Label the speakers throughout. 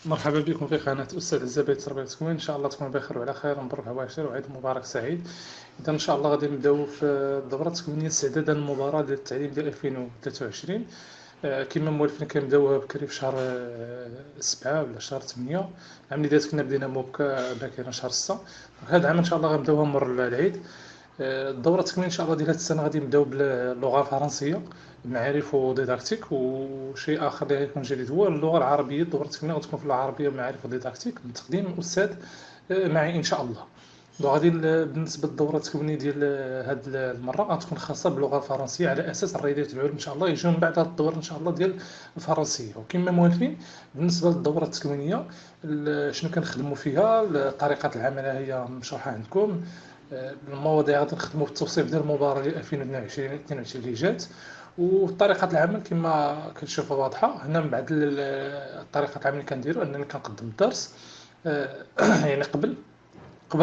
Speaker 1: مرحبا بكم في قناة أستاذ الزبير تربية التكوين. إن شاء الله تكونوا بخير وعلى خير، مبروك عواشر وعيد مبارك سعيد. إذا إن شاء الله غادي نبداو في الدورة التكوينية استعدادا للمباراة ديال التعليم ديال 2023. كما موالفين كنبداوها بكري في شهر 7 ولا شهر 8. العام اللي داز كنا بدينا باكرا شهر 6. هذا العام إن شاء الله غنبداوها مور العيد. الدورة التكوينية إن شاء الله ديال هاد السنة غادي نبداو باللغة الفرنسية، المعارف وديداكتيك، وشيء آخر اللي غيكون جديد هو اللغة العربية. الدورة التكوينية غتكون في اللغة العربية، المعارف وديداكتيك، من تقديم أستاذ معي إن شاء الله. غادي بالنسبة للدورة التكوينية ديال هاد المرة غتكون خاصة باللغة الفرنسية، على أساس الرياضيات العلوم إن شاء الله يجيو من بعد هاد الدورة إن شاء الله ديال الفرنسية. وكما موالفين بالنسبة للدورة التكوينية شنو كنخدموا فيها، طريقة العمل هي مشروحة عندكم. المواضيع غادي نخدموا في التوصيف ديال المباراة ديال 2022 اللي جات، وطريقة العمل كما كتشوفوا واضحة هنا. من بعد طريقة العمل اللي كنديروا أنني كنقدم الدرس يعني قبل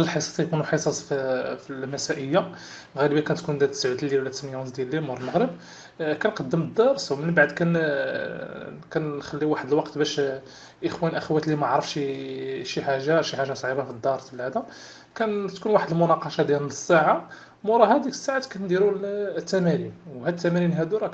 Speaker 1: الحصص يكونوا حصص في المسائيه، غالبا كتكون ديال 9 الليل ولا 8 ونص ديال الليل مور المغرب. كنقدم الدرس، ومن بعد كنخلي واحد الوقت باش اخوان اخوات اللي ما عرفش شي حاجه صعيبه في الدرس ولا هذا، كتكون واحد المناقشه ديال نص ساعه. مورا هذيك الساعات كنديروا التمارين، وهاد التمارين هادو راه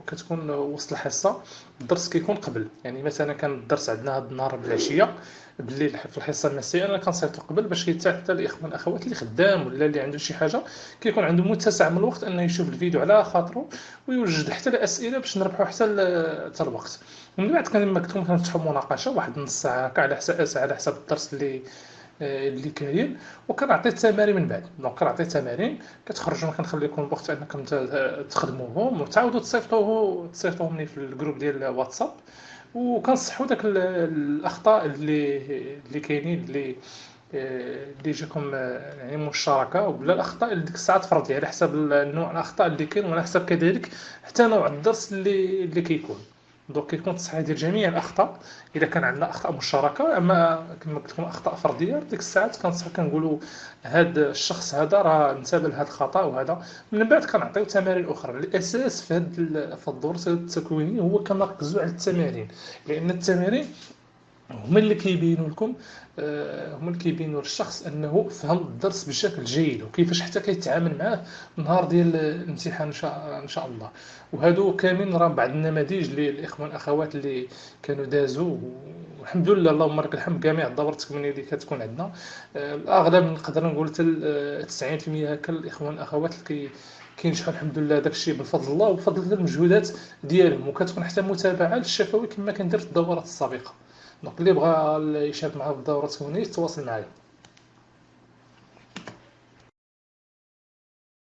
Speaker 1: كتكون وسط الحصه. الدرس كيكون قبل، يعني مثلا كان الدرس عندنا هاد النهار بالعشيه بالليل في الحصه المسائيه، انا كنصيفطو قبل باش يتاح حتى الاخوان الاخوات اللي خدام ولا اللي عنده شي حاجه كيكون عنده متسع من الوقت انه يشوف الفيديو على خاطرو، ويوجد حتى الاسئله باش نربحوا حتى الوقت. ومن بعد كنكتبوا كنفتحوا مناقشه واحد نص ساعه هكا على حسب الدرس اللي كاين. وكنعطي التمارين من بعد. دونك كنعطي التمارين كتخرجوا، كنخلي لكم الوقت انكم تخدموهم وتعاودوا تصيفطوهم لي في الجروب ديال واتساب. وكنصحوا داك الاخطاء اللي كاينين اللي جاكم يعني مشاركه، ولا الاخطاء اللي ديك الساعه تفرض لي على حسب نوع الاخطاء اللي كاين، وعلى حسب كذلك حتى نوع الدرس اللي كيكون. دونك كيكون تصحيح ديال جميع الاخطاء اذا كان عندنا اخطاء مشتركه. اما كما قلت لكم اخطاء فرديه ديك الساعات كنصح كنقولوا هذا الشخص هذا راه انتبه لهذا الخطا وهذا. من بعد كنعطيو تمارين اخرى. الاساس في الدروس التكوينيه هو كنركزوا على التمارين، لان التمارين هما اللي كيبينوا لكم، هما اللي كيبينوا للشخص انه فهم الدرس بشكل جيد، وكيفاش حتى كيتعامل معاه نهار ديال الامتحان ان شاء الله. وهادو كاملين راه بعض النماذج للاخوان الاخوات اللي كانوا دازوا، والحمد لله اللهم لك الحمد. جميع الدورات التكوينيه اللي كتكون عندنا الاغلب نقدر نقول حتى 90% هكا الاخوان الاخوات اللي كينجحوا الحمد لله. داك الشيء بفضل الله وبفضل المجهودات ديالهم، وكتكون حتى متابعه للشفوي كما كندير في الدورات السابقه. دونك اللي بغى يشارك معنا في الدورة التكوينية يتواصل معايا.